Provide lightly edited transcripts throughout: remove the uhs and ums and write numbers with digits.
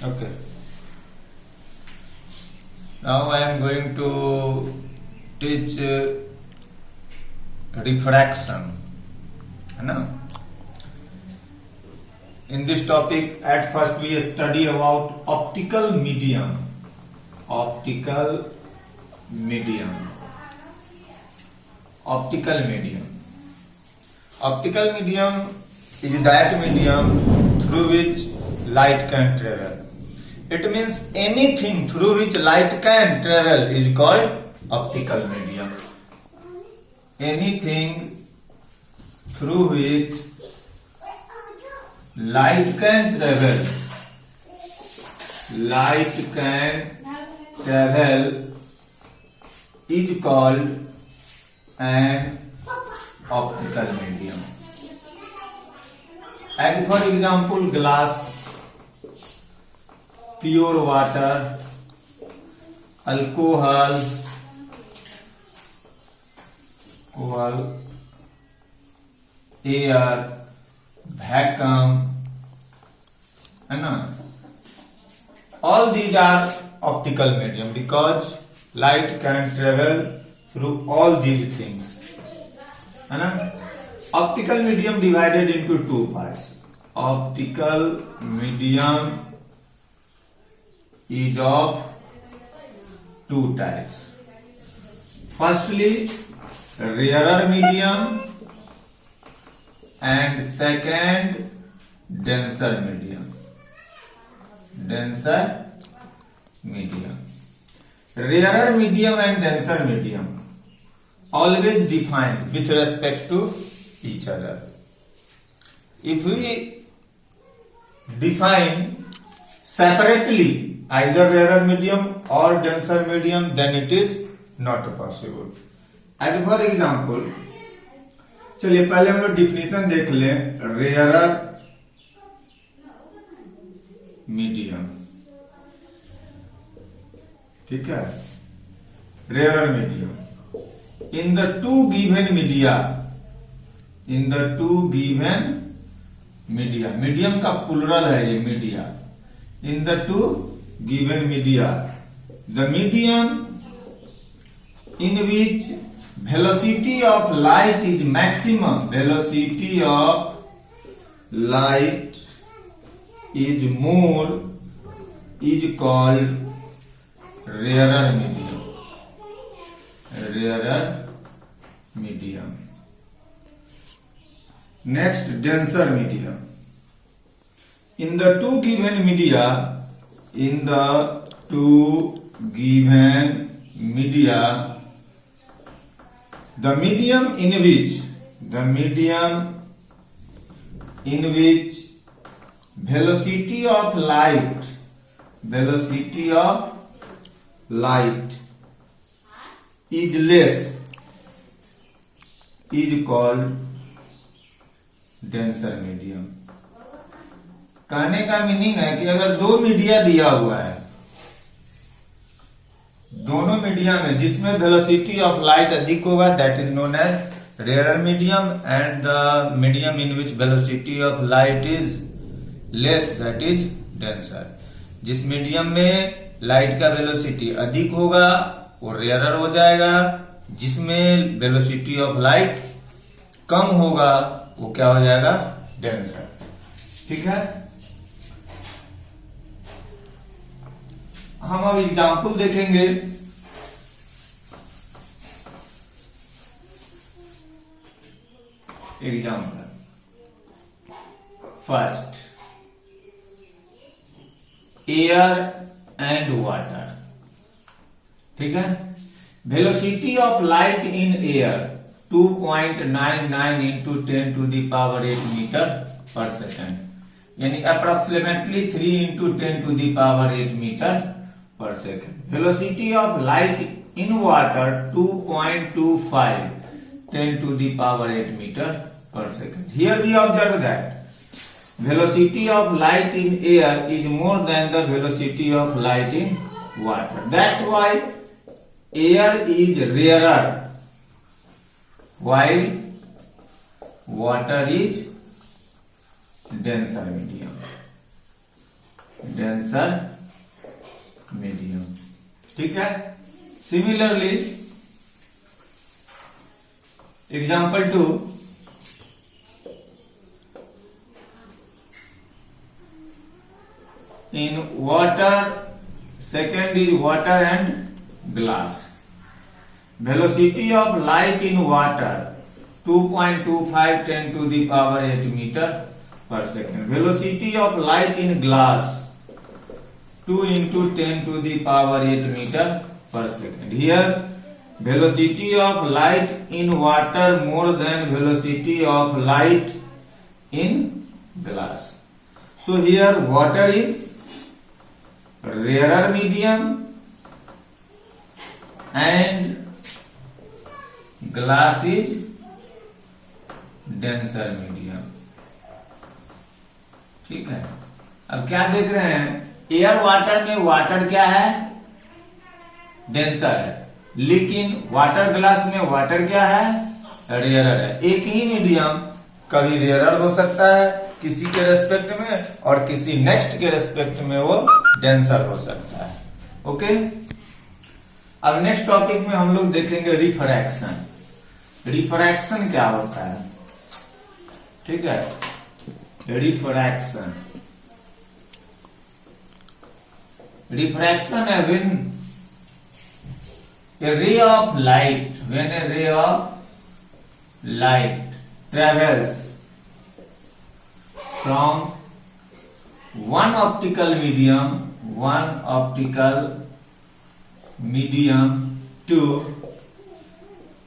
Okay. Now I am going to teach refraction. है ना? In this topic, at first we study about optical medium. Optical medium. Optical medium. Optical medium is that medium through which light can travel. It means anything through which light can travel is called optical medium. Anything through which light can travel is called an optical medium. And for example, glass, pure water, alcohol, air, vacuum, and all these are optical medium because light can travel through all these things. Optical medium divided into two parts. Optical medium is of two types. Firstly, rarer medium, and second, denser medium. Denser medium. Rarer medium and denser medium always defined with respect to each other. If we define separately either rarer medium or denser medium, then it is not possible. As for example, चलिए पहले हम लोग definition देख लें rarer medium. ठीक है, rarer medium in the two given media, medium का plural है ये media. In the two given media, the medium in which velocity of light is maximum, velocity of light is more, is called rarer medium. Rarer medium. Next, denser medium. In the two given media, the medium in which velocity of light is less is called denser medium. कहने का meaning है कि अगर दो media दिया हुआ है, दोनों मीडिया में जिसमें वेलोसिटी ऑफ लाइट अधिक होगा that is known as rare medium, and the medium in which velocity of light is less that is denser. जिस मीडियम में लाइट का वेलोसिटी अधिक होगा वो रेयरर हो जाएगा, जिसमें वेलोसिटी ऑफ लाइट कम होगा वो क्या हो जाएगा, डेंसर. ठीक है, हम अब एग्जाम्पल देखेंगे. Example first, air and water. ठीक है, velocity of light in air 2.99 into 10 to the power 8 metre per second, यानी approximately 3 into 10 to the power 8 metre per second. Velocity of light in water 2.25 10 to the power 8 meter per second. Here we observe that velocity of light in air is more than the velocity of light in water. That's why air is rarer while water is denser medium. Denser medium. ठीक है। Similarly example 2, in water, second is water and glass. Velocity of light in water 2.25 10 to the power 8 meter per second. Velocity of light in glass 2 into 10 to the power 8 meter per second. Here velocity of light in water more than velocity of light in glass. So here water is rarer medium and glass is denser medium। ठीक है। अब क्या देख रहे हैं, air water में water क्या है, डेंसर है, लेकिन वाटर ग्लास में वाटर क्या है, रेयरर है। एक ही मीडियम कभी रेयरर हो सकता है किसी के रेस्पेक्ट में और किसी नेक्स्ट के रेस्पेक्ट में वो डेंसर हो सकता है। ओके। अब नेक्स्ट टॉपिक में हम लोग देखेंगे रिफ्रैक्शन। रिफ्रैक्शन क्या होता है, ठीक है। रिफ्रैक्शन, रिफ्रैक्शन है when a ray of light, when a ray of light travels from one optical medium to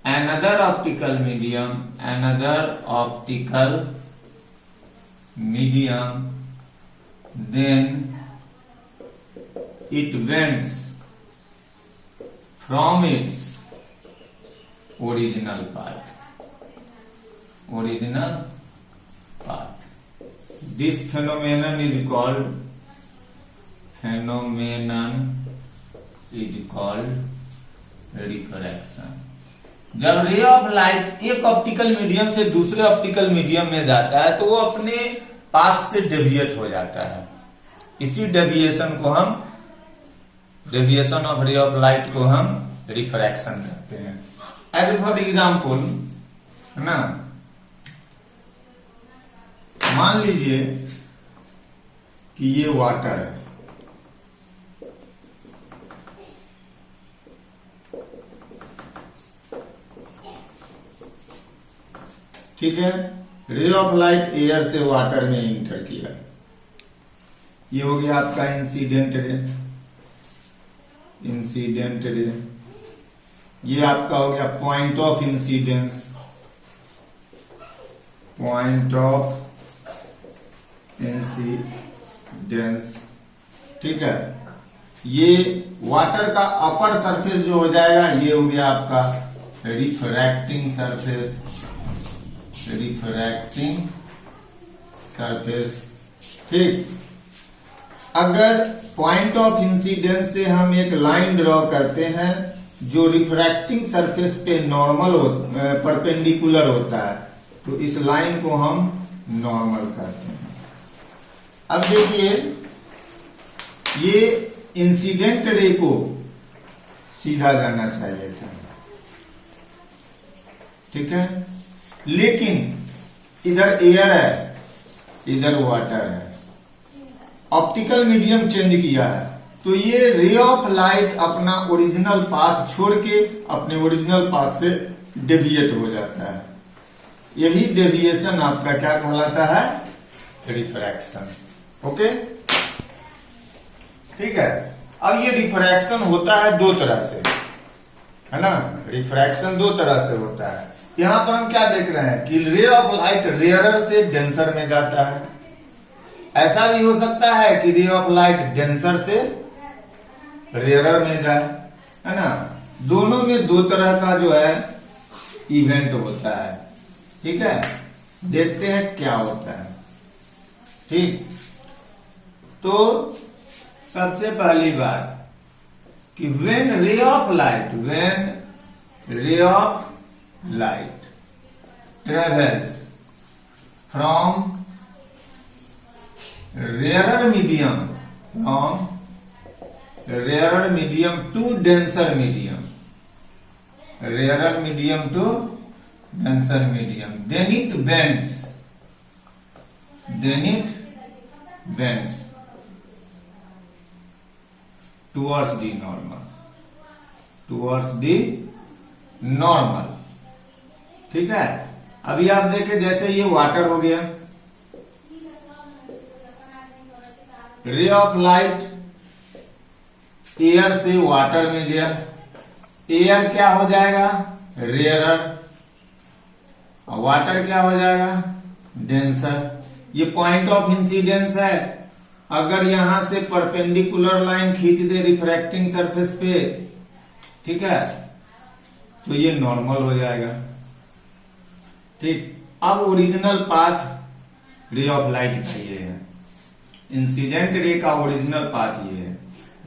another optical medium, then it bends from its original path. This phenomenon is called refraction. जब रे of light एक optical medium से दूसरे optical medium में जाता है तो वो अपने पाथ से डेविएट हो जाता है। इसी डेविएशन ऑफ रे ऑफ लाइट को हम रिफ्रैक्शन कहते हैं। एज फॉर एग्जाम्पल, है ना, मान लीजिए कि ये वाटर है, ठीक है। रे ऑफ लाइट एयर से वाटर में इंटर किया, ये हो गया आपका इंसिडेंट रे। ये आपका हो गया पॉइंट ऑफ इंसिडेंस, ठीक है। ये वाटर का अपर सरफेस जो हो जाएगा ये हो गया आपका रिफ्रैक्टिंग सरफेस, ठीक। अगर पॉइंट ऑफ इंसिडेंस से हम एक लाइन ड्रॉ करते हैं जो रिफ्रैक्टिंग सरफेस पे परपेंडिकुलर होता है, तो इस लाइन को हम नॉर्मल कहते हैं। अब देखिए, ये इंसिडेंट रे को सीधा जाना चाहिए था, ठीक है, लेकिन इधर एयर है, इधर वाटर है, ऑप्टिकल मीडियम चेंज किया है, तो ये रे ऑफ लाइट अपना ओरिजिनल पाथ छोड़ के अपने ओरिजिनल पाथ से डेविएट हो जाता है। यही डेविएशन आपका क्या कहलाता है, रिफ्रैक्शन। ओके, ठीक है। अब ये रिफ्रैक्शन होता है दो तरह से, है ना। रिफ्रैक्शन दो तरह से होता है। यहां पर हम क्या देख रहे हैं कि रे ऑफ लाइट रेयरर से डेंसर में जाता है। ऐसा भी हो सकता है कि रे ऑफ लाइट डेंसर से रेयरर में जाए, है ना। दोनों में दो तरह का जो है इवेंट होता है, ठीक है। देखते हैं क्या होता है, ठीक। तो सबसे पहली बात कि when ray of light travels from rarer medium from rarer medium to denser medium, rarer medium to denser medium, then it bends towards the normal, ठीक है। अभी आप देखें, जैसे ये वाटर हो गया, रे ऑफ लाइट एयर से वाटर में गया, एयर क्या हो जाएगा, रेयरर, और वाटर क्या हो जाएगा, डेंसर। ये पॉइंट ऑफ इंसिडेंस है। अगर यहां से परपेंडिकुलर लाइन खींच दे रिफ्रैक्टिंग सरफेस पे, ठीक है, तो ये नॉर्मल हो जाएगा, ठीक। अब ओरिजिनल पाथ रे ऑफ लाइट का ये है, इंसिडेंट रे का ओरिजिनल पाथ ये है।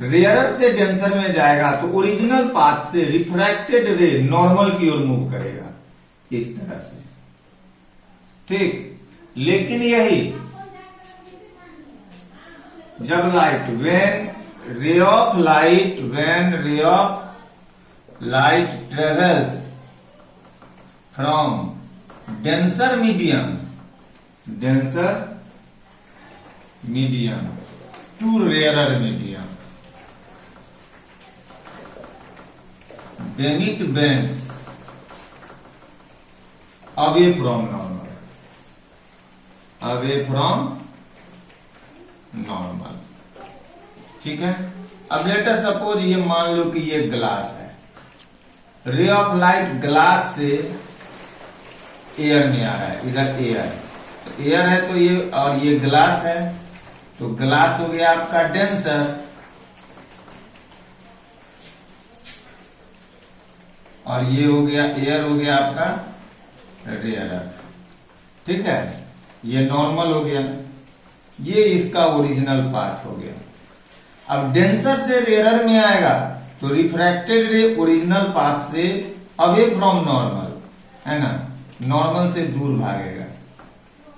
रेयरर से डेंसर में जाएगा तो ओरिजिनल पाथ से रिफ्रैक्टेड रे नॉर्मल की ओर मूव करेगा, इस तरह से, ठीक। लेकिन यही जब light when ray of light travels from denser medium to rarer medium, then it bends away from normal, ठीक है। अब लेट अस सपोज ये मान लो कि ये ग्लास है, रे ऑफ लाइट ग्लास से एयर में आ रहा है, इधर एयर है, तो एयर है तो ये, और ये ग्लास है, तो ग्लास हो गया आपका डेंसर, और ये हो गया एयर, हो गया आपका रेयरर, ठीक है। ये नॉर्मल हो गया, ये इसका ओरिजिनल पाथ हो गया। अब डेंसर से रेयरर में आएगा तो रिफ्रैक्टेड रे ओरिजिनल पाथ से अवे फ्रॉम नॉर्मल, है ना, नॉर्मल से दूर भागेगा,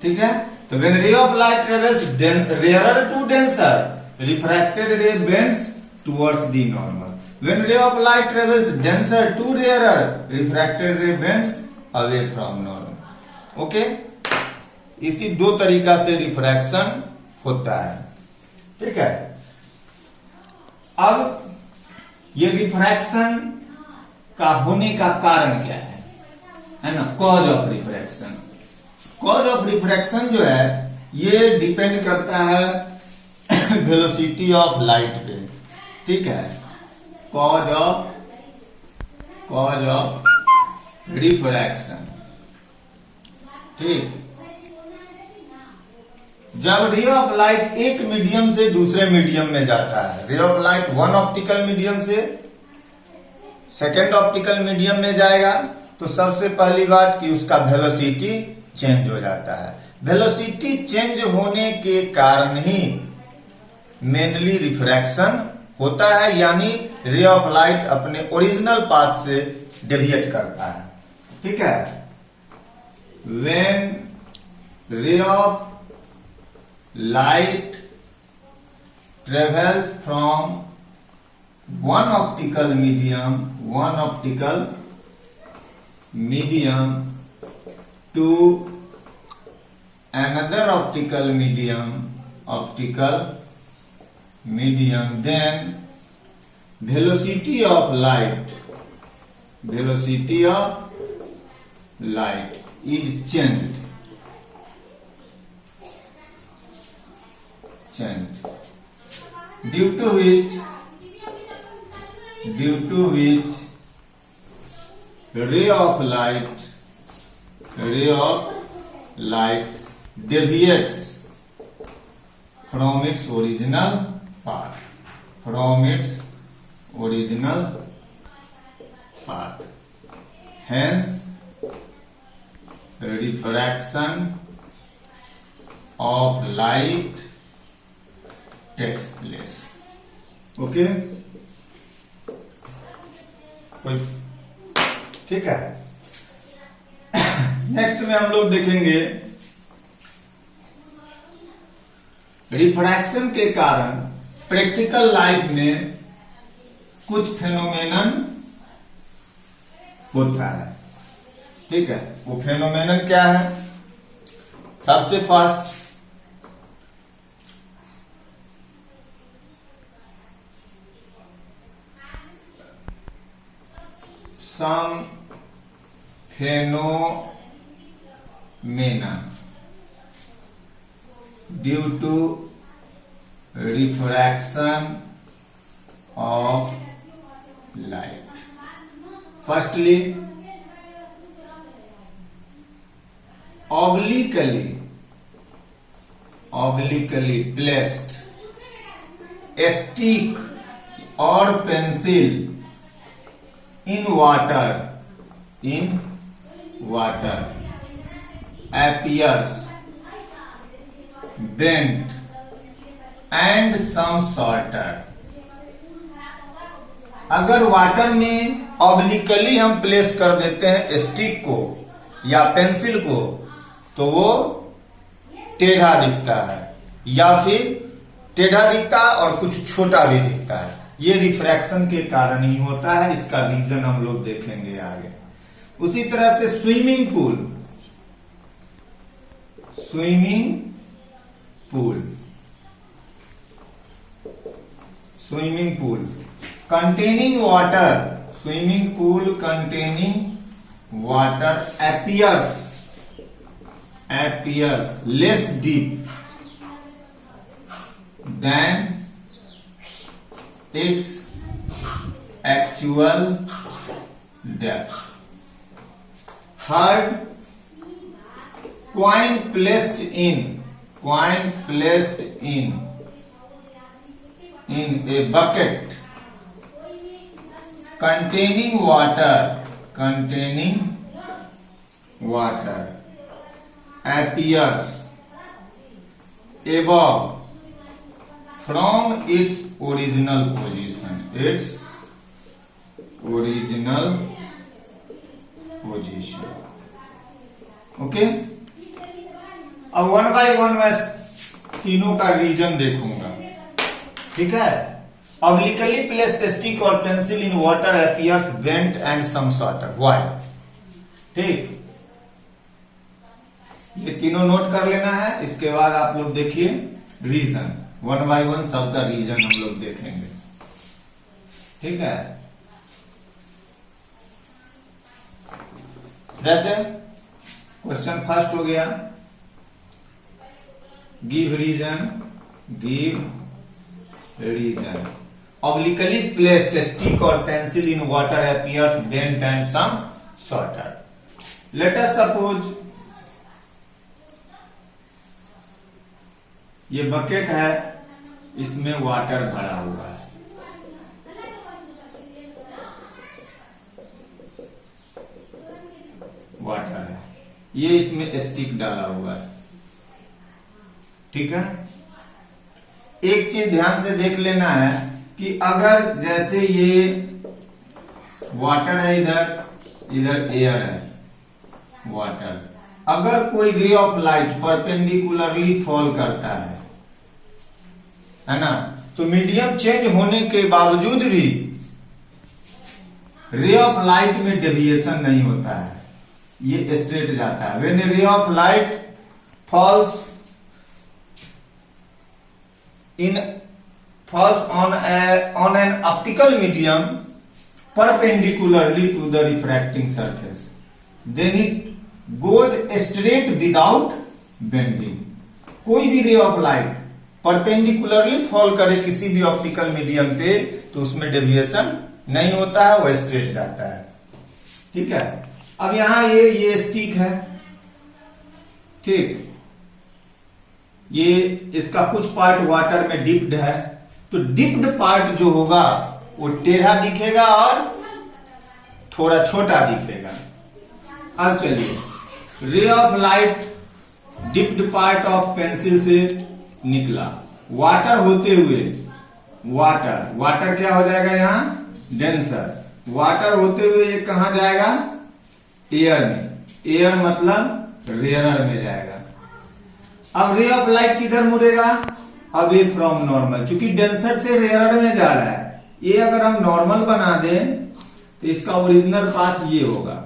ठीक है। तो when ray of light travels rarer to denser, refracted ray bends towards the normal. When ray of light travels denser to rarer, refracted ray bends away from normal, okay. इसी दो तरीका से रिफ्रैक्शन होता है, ठीक है। अब ये रिफ्रैक्शन का होने का कारण क्या है ना, cause of refraction. Cause of refraction जो है ये डिपेंड करता है वेलोसिटी ऑफ लाइट पे, ठीक है। कॉज ऑफ रिफ्रैक्शन, ठीक। जब रे ऑफ लाइट एक मीडियम से दूसरे मीडियम में जाता है, रे of light one optical medium से सेकेंड ऑप्टिकल मीडियम में जाएगा, तो सबसे पहली बात कि उसका वेलोसिटी चेंज हो जाता है। वेलोसिटी चेंज होने के कारण ही मेनली रिफ्रैक्शन होता है, यानी रे ऑफ लाइट अपने ओरिजिनल पाथ से डेविएट करता है, ठीक है। When ray of light travels from one optical medium to another optical medium, then velocity of light is changed, due to which ray of light deviates from its original path, hence refraction of light takes place, okay, ठीक है। Next में हम लोग देखेंगे refraction के कारण practical life में कुछ फेनोमेनन होता है, ठीक है। वो फेनोमेनन क्या है? सबसे first some phenomena due to refraction of light. Firstly, obliquely placed stick or pencil in water appears bent and some shorter. अगर वाटर में ऑब्लिकली हम प्लेस कर देते हैं स्टिक को या पेंसिल को तो वो टेढ़ा दिखता है, या फिर टेढ़ा दिखता है और कुछ छोटा भी दिखता है। ये रिफ्रैक्शन के कारण ही होता है, इसका रीजन हम लोग देखेंगे आगे। उसी तरह से swimming pool containing water appears less deep than its actual depth. Third, coin placed in a bucket containing water appears above from its original position. Okay. अब वन बाय वन मैं तीनों का रीजन देखूंगा, ठीक है। ऑब्लिकली प्लेस्ड स्टिक और pencil in water appears bent and some shorter. Why? ठीक, ये तीनों नोट कर लेना है। इसके बाद आप लोग देखिए रीजन, वन बाय वन सबका रीजन हम लोग देखेंगे, ठीक है। जैसे क्वेश्चन फर्स्ट हो गया, give reason obliquely placed stick और pencil in water appears bent and some shorter. Let us suppose ये बकेट है, इसमें वाटर भरा हुआ है, वाटर है, ये इसमें स्टिक डाला हुआ है, ठीक है। एक चीज ध्यान से देख लेना है कि अगर जैसे ये वाटर है, इधर एयर है, वाटर, अगर कोई रे ऑफ लाइट परपेंडिकुलरली फॉल करता है ना, तो मीडियम चेंज होने के बावजूद भी रे ऑफ लाइट में डेविएशन नहीं होता है, ये स्ट्रेट जाता है। When ray of light falls on an optical medium perpendicularly to the refracting surface, then it goes straight without bending. कोई भी रे ऑफ लाइट परपेंडिकुलरली फॉल करे किसी भी ऑप्टिकल मीडियम पे तो उसमें डेविएशन नहीं होता है, वो स्ट्रेट जाता है, ठीक है। अब यहां ये स्टिक है, ठीक, ये इसका कुछ पार्ट वाटर में डिप्ड है, तो डिप्ड पार्ट जो होगा वो टेढ़ा दिखेगा और थोड़ा छोटा दिखेगा। अब चलिए, रे of light dipped part of pencil से निकला, वाटर होते हुए, वाटर क्या हो जाएगा यहां? डेंसर। वाटर होते हुए ये कहां जाएगा? एयर में। एयर मतलब रेयरर में जाएगा। अब रे ऑफ लाइट किधर मुड़ेगा? अवे फ्रॉम नॉर्मल, चूंकि डेंसर से रेयर में जा रहा है, ये अगर हम नॉर्मल बना दें तो इसका ओरिजिनल पाथ ये होगा,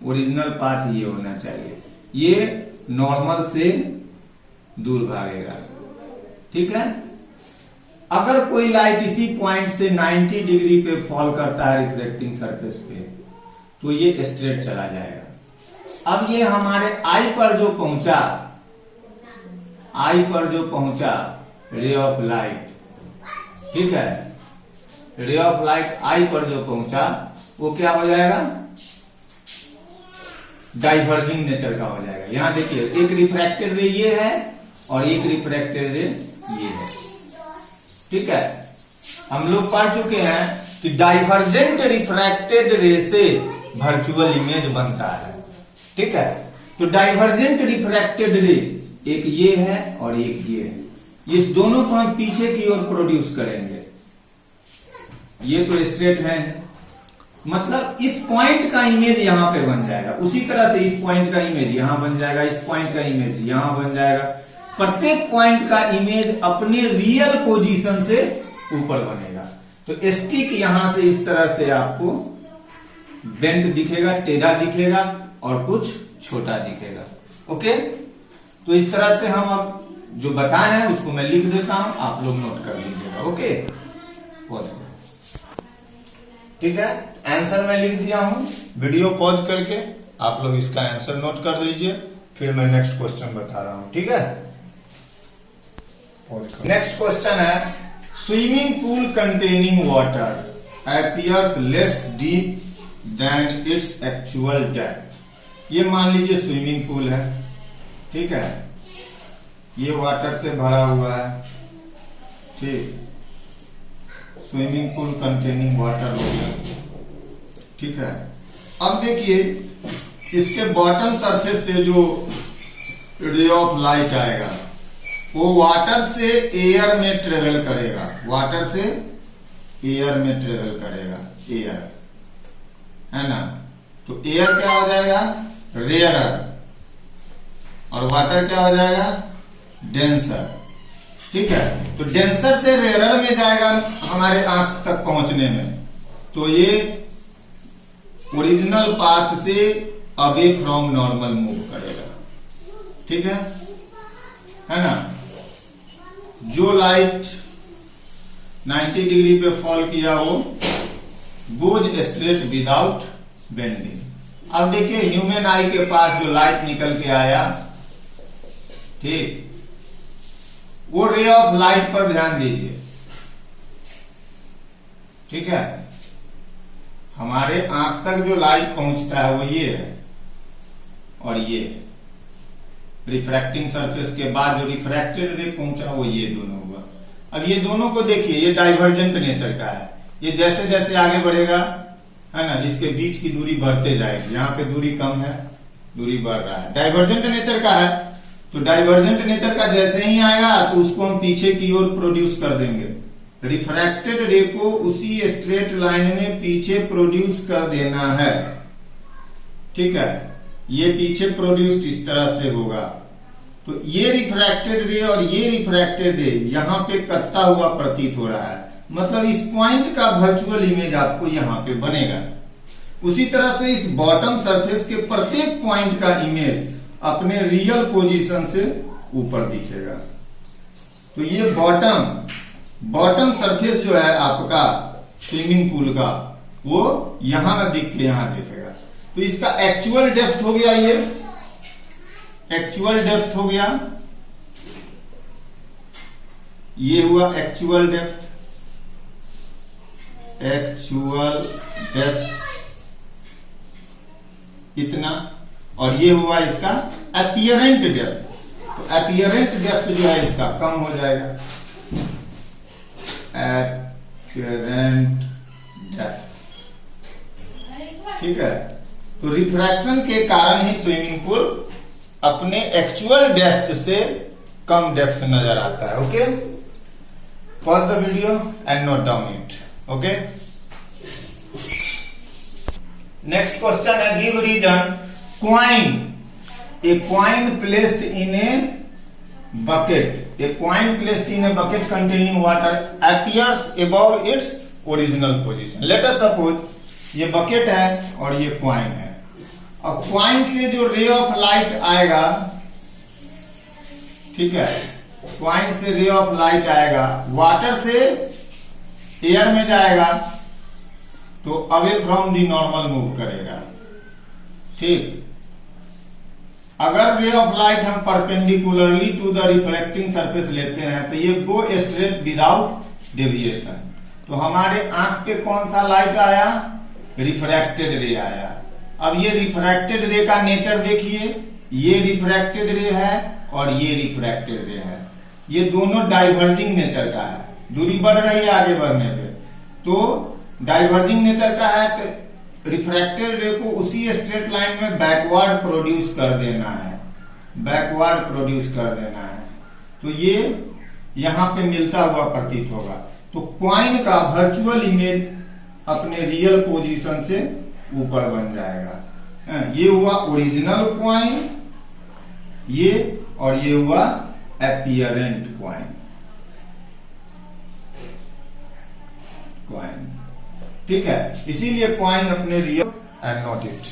ओरिजिनल पाथ ये होना चाहिए, ये नॉर्मल से दूर भागेगा। ठीक है, अगर कोई लाइट इसी पॉइंट से 90 डिग्री पे फॉल करता है रिफ्लेक्टिंग सरफेस पे, तो ये स्ट्रेट चला जाएगा। अब ये हमारे आई पर जो पहुंचा, आई पर जो पहुंचा रे ऑफ लाइट, ठीक है, रे ऑफ लाइट आई पर जो पहुंचा वो क्या हो जाएगा, डाइवर्जिंग नेचर का हो जाएगा। यहां देखिए एक रिफ्रैक्टेड रे ये है और एक रिफ्रैक्टेड रे ये है। ठीक है, हम लोग पढ़ चुके हैं कि डाइवर्जेंट रिफ्रैक्टेड रे से वर्चुअल इमेज बनता है। ठीक है, तो डाइवर्जेंट रिफ्रैक्टेड रे एक ये है और एक ये है, इस दोनों को हम पीछे की ओर प्रोड्यूस करेंगे। ये तो स्ट्रेट है, मतलब इस पॉइंट का इमेज यहां पे बन जाएगा, उसी तरह से इस पॉइंट का इमेज यहां बन जाएगा, इस पॉइंट का इमेज यहां बन जाएगा। प्रत्येक पॉइंट का इमेज अपने रियल पोजीशन से ऊपर बनेगा। तो स्टिक यहां से इस तरह से आपको बेंट दिखेगा, टेढ़ा दिखेगा और कुछ छोटा दिखेगा। ओके, तो इस तरह से हम अब जो बताए हैं उसको मैं लिख देता हूं, आप लोग नोट कर लीजिएगा। Okay, pause. ठीक है, आंसर मैं लिख दिया हूं, वीडियो पॉज करके आप लोग इसका आंसर नोट कर लीजिए, फिर मैं नेक्स्ट क्वेश्चन बता रहा हूं। ठीक है, नेक्स्ट क्वेश्चन है, swimming pool containing water appears less deep than its actual depth. ये मान लीजिए स्विमिंग पूल है, ठीक है, ये वाटर से भरा हुआ है, ठीक, स्विमिंग पूल कंटेनिंग वाटर हो गया। ठीक है, अब देखिए इसके बॉटम सरफेस से जो रे ऑफ लाइट आएगा वो वाटर से एयर में ट्रेवल करेगा, वाटर से एयर में ट्रेवल करेगा, एयर है ना। तो एयर क्या हो जाएगा, रेयरर, और वाटर क्या हो जाएगा, डेंसर। ठीक है, तो डेंसर से रेयरर में जाएगा हमारे आंख तक पहुंचने में, तो ये ओरिजिनल पाथ से अवे फ्रॉम नॉर्मल मूव करेगा। ठीक है ना। जो लाइट 90 डिग्री पे फॉल किया वो गोज स्ट्रेट विदाउट बेंडिंग। अब देखिए ह्यूमन आई के पास जो लाइट निकल के आया, ठीक, वो रे ऑफ लाइट पर ध्यान दीजिए। ठीक है, हमारे आंख तक जो लाइट पहुंचता है वो ये है और ये रिफ्रैक्टिंग सरफेस के बाद जो रिफ्रैक्टेड रे पहुंचा वो ये दोनों हुआ। अब ये दोनों को देखिए, ये डाइवर्जेंट नेचर का है, ये जैसे जैसे आगे बढ़ेगा है ना, इसके बीच की दूरी बढ़ते जाएगी, यहाँ पे दूरी कम है, दूरी बढ़ रहा है, डाइवर्जेंट नेचर का है। तो डाइवर्जेंट नेचर का जैसे ही आएगा तो उसको हम पीछे की ओर प्रोड्यूस कर देंगे, रिफ्रैक्टेड रे को उसी स्ट्रेट लाइन में पीछे प्रोड्यूस कर देना है। ठीक है, ये पीछे प्रोड्यूस्ड इस तरह से होगा, तो ये रिफ्रैक्टेड रे और ये रिफ्रैक्टेड रे यहां पे कटता हुआ प्रतीत हो रहा है, मतलब इस पॉइंट का वर्चुअल इमेज आपको यहां पे बनेगा। उसी तरह से इस बॉटम सरफेस के प्रत्येक पॉइंट का इमेज अपने रियल पोजीशन से ऊपर दिखेगा। तो ये बॉटम सरफेस जो है आपका स्विमिंग पूल का, वो यहां ना दिख के यहां दिखेगा। तो इसका एक्चुअल डेप्थ हो गया, ये एक्चुअल डेप्थ हो गया, ये हुआ एक्चुअल डेप्थ, इतना, और ये हुआ इसका अपीयरेंट डेप्थ। तो अपीयरेंट डेप्थ जो है इसका कम हो जाएगा, अपीयरेंट डेप्थ। ठीक है, तो रिफ्रैक्शन के कारण ही स्विमिंग पूल अपने एक्चुअल डेप्थ से कम डेप्थ नजर आता है। Okay, pause the video and note down it. Okay, next question है, give reason coin, a coin placed in a bucket, a coin placed in a bucket containing water appears above its original position. Let us suppose ये bucket है और ये coin है. अब coin से जो ray of light आएगा, ठीक है, coin से ray of light आएगा, water से एयर में जाएगा तो away from the normal move करेगा. ठीक, अगर रे ऑफ लाइट हम perpendicularly to the reflecting surface लेते हैं तो ये गो स्ट्रेट विदाउट डेविएशन. तो हमारे आंख पे कौन सा लाइट आया? रिफ्रैक्टेड रे आया. अब ये रिफ्रैक्टेड रे का नेचर देखिए, ये रिफ्रैक्टेड रे है और ये रिफ्रैक्टेड रे है. ये दोनों डाइवर्जिंग नेचर का है, दूरी बढ़ रही है आगे बढ़ने पे, तो डाइवर्जिंग नेचर का है तो रिफ्रैक्टेड रे को उसी स्ट्रेट लाइन में बैकवर्ड प्रोड्यूस कर देना है, बैकवर्ड प्रोड्यूस कर देना है. तो ये यहां पे मिलता हुआ प्रतीत होगा. तो क्वाइन का वर्चुअल इमेज अपने रियल पोजीशन से ऊपर बन जाएगा. ये हुआ ओरिजिनल क्वाइन, ये और ये हुआ अपीयरेंट क्वाइन. क्वाइन, ठीक है, इसीलिए क्वाइन अपने रियल एंड नॉट इट.